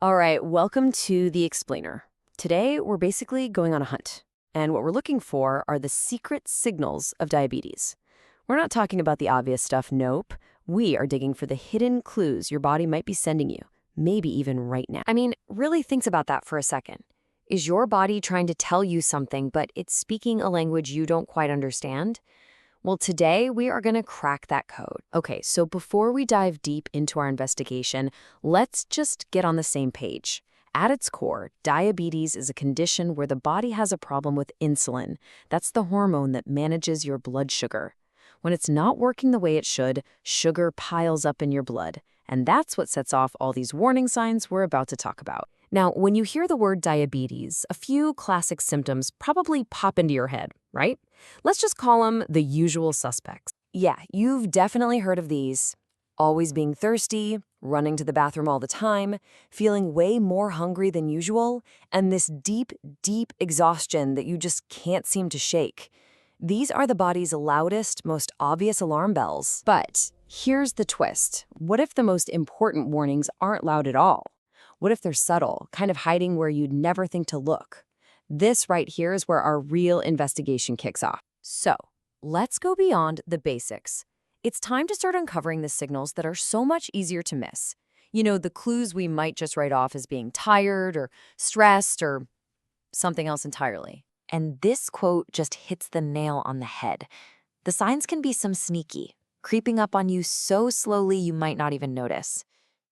All right, welcome to The Explainer. Today, we're basically going on a hunt. And what we're looking for are the secret signals of diabetes. We're not talking about the obvious stuff, nope. We are digging for the hidden clues your body might be sending you, maybe even right now. I mean, really think about that for a second. Is your body trying to tell you something, but it's speaking a language you don't quite understand? Well, today we are going to crack that code. Okay, so before we dive deep into our investigation, let's just get on the same page. At its core, diabetes is a condition where the body has a problem with insulin. That's the hormone that manages your blood sugar. When it's not working the way it should, sugar piles up in your blood. And that's what sets off all these warning signs we're about to talk about. Now, when you hear the word diabetes, a few classic symptoms probably pop into your head, right? Let's just call them the usual suspects. Yeah, you've definitely heard of these. Always being thirsty, running to the bathroom all the time, feeling way more hungry than usual, and this deep, deep exhaustion that you just can't seem to shake. These are the body's loudest, most obvious alarm bells. But here's the twist. What if the most important warnings aren't loud at all? What if they're subtle, kind of hiding where you'd never think to look? This right here is where our real investigation kicks off. So, let's go beyond the basics. It's time to start uncovering the signals that are so much easier to miss. You know, the clues we might just write off as being tired or stressed or something else entirely. And this quote just hits the nail on the head. The signs can be some sneaky, creeping up on you so slowly you might not even notice.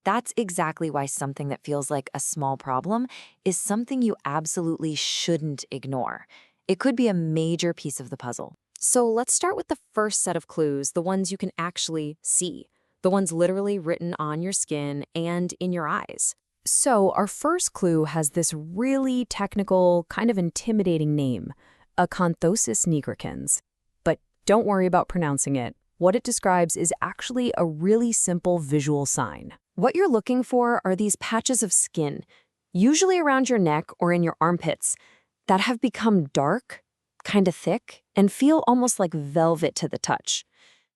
That's exactly why something that feels like a small problem is something you absolutely shouldn't ignore. It could be a major piece of the puzzle. So let's start with the first set of clues, the ones you can actually see, the ones literally written on your skin and in your eyes. So our first clue has this really technical, kind of intimidating name, acanthosis nigricans. But don't worry about pronouncing it. What it describes is actually a really simple visual sign. What you're looking for are these patches of skin, usually around your neck or in your armpits, that have become dark, kind of thick, and feel almost like velvet to the touch.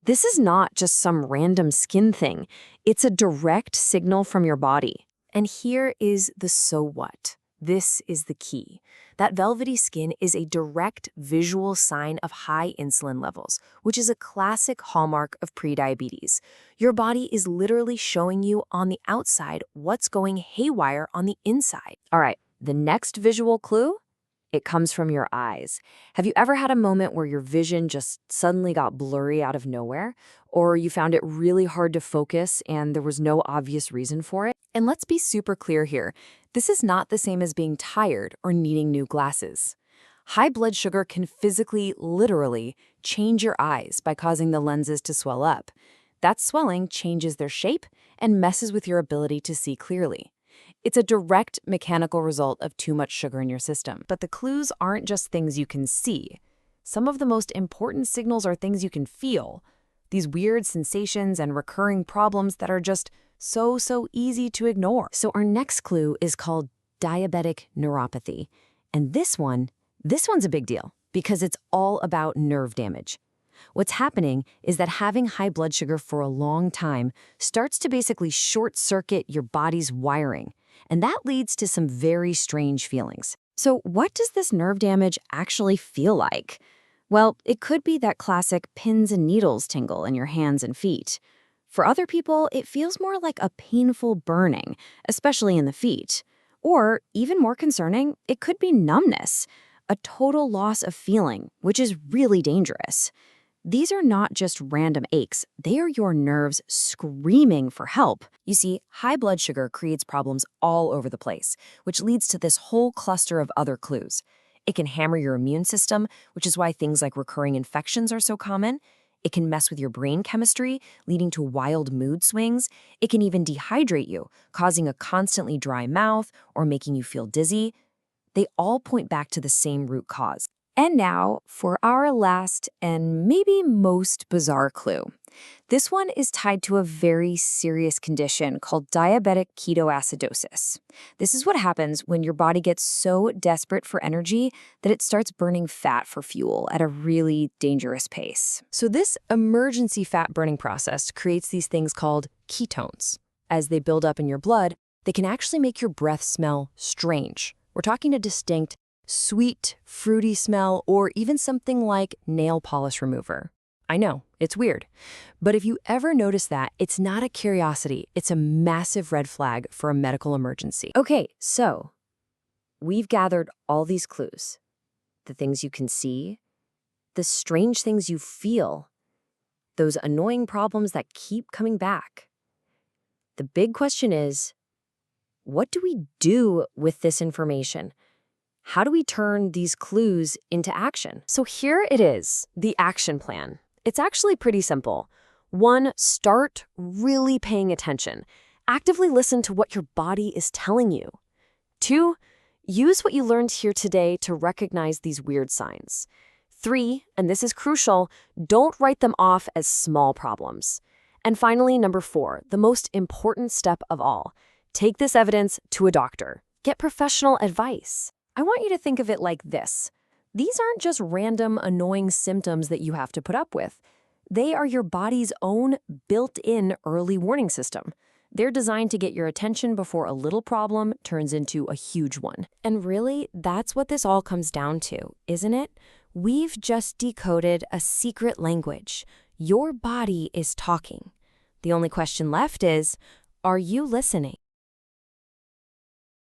This is not just some random skin thing. It's a direct signal from your body. And here is the so what. This is the key. That velvety skin is a direct visual sign of high insulin levels, which is a classic hallmark of prediabetes. Your body is literally showing you on the outside what's going haywire on the inside. All right, the next visual clue? It comes from your eyes. Have you ever had a moment where your vision just suddenly got blurry out of nowhere? Or you found it really hard to focus and there was no obvious reason for it? And let's be super clear here. This is not the same as being tired or needing new glasses. High blood sugar can physically, literally, change your eyes by causing the lenses to swell up. That swelling changes their shape and messes with your ability to see clearly. It's a direct mechanical result of too much sugar in your system. But the clues aren't just things you can see. Some of the most important signals are things you can feel. These weird sensations and recurring problems that are just so easy to ignore. So our next clue is called diabetic neuropathy. And this one's a big deal because it's all about nerve damage. What's happening is that having high blood sugar for a long time starts to basically short-circuit your body's wiring, and that leads to some very strange feelings. So what does this nerve damage actually feel like? Well, it could be that classic pins and needles tingle in your hands and feet. For other people, it feels more like a painful burning, especially in the feet. Or, even more concerning, it could be numbness, a total loss of feeling, which is really dangerous. These are not just random aches, they are your nerves screaming for help. You see, high blood sugar creates problems all over the place, which leads to this whole cluster of other clues. It can hammer your immune system, which is why things like recurring infections are so common. It can mess with your brain chemistry, leading to wild mood swings. It can even dehydrate you, causing a constantly dry mouth or making you feel dizzy. They all point back to the same root cause. And now for our last and maybe most bizarre clue. This one is tied to a very serious condition called diabetic ketoacidosis. This is what happens when your body gets so desperate for energy that it starts burning fat for fuel at a really dangerous pace. So this emergency fat burning process creates these things called ketones. As they build up in your blood, they can actually make your breath smell strange. We're talking a distinct, sweet, fruity smell, or even something like nail polish remover. I know, it's weird. But if you ever notice that, it's not a curiosity, it's a massive red flag for a medical emergency. Okay, so we've gathered all these clues. The things you can see, the strange things you feel, those annoying problems that keep coming back. The big question is, what do we do with this information? How do we turn these clues into action? So here it is, the action plan. It's actually pretty simple. 1, start really paying attention. Actively listen to what your body is telling you. 2, use what you learned here today to recognize these weird signs. 3, and this is crucial, don't write them off as small problems. And finally, number 4, the most important step of all, take this evidence to a doctor. Get professional advice. I want you to think of it like this. These aren't just random, annoying symptoms that you have to put up with. They are your body's own built-in early warning system. They're designed to get your attention before a little problem turns into a huge one. And really, that's what this all comes down to, isn't it? We've just decoded a secret language. Your body is talking. The only question left is, are you listening?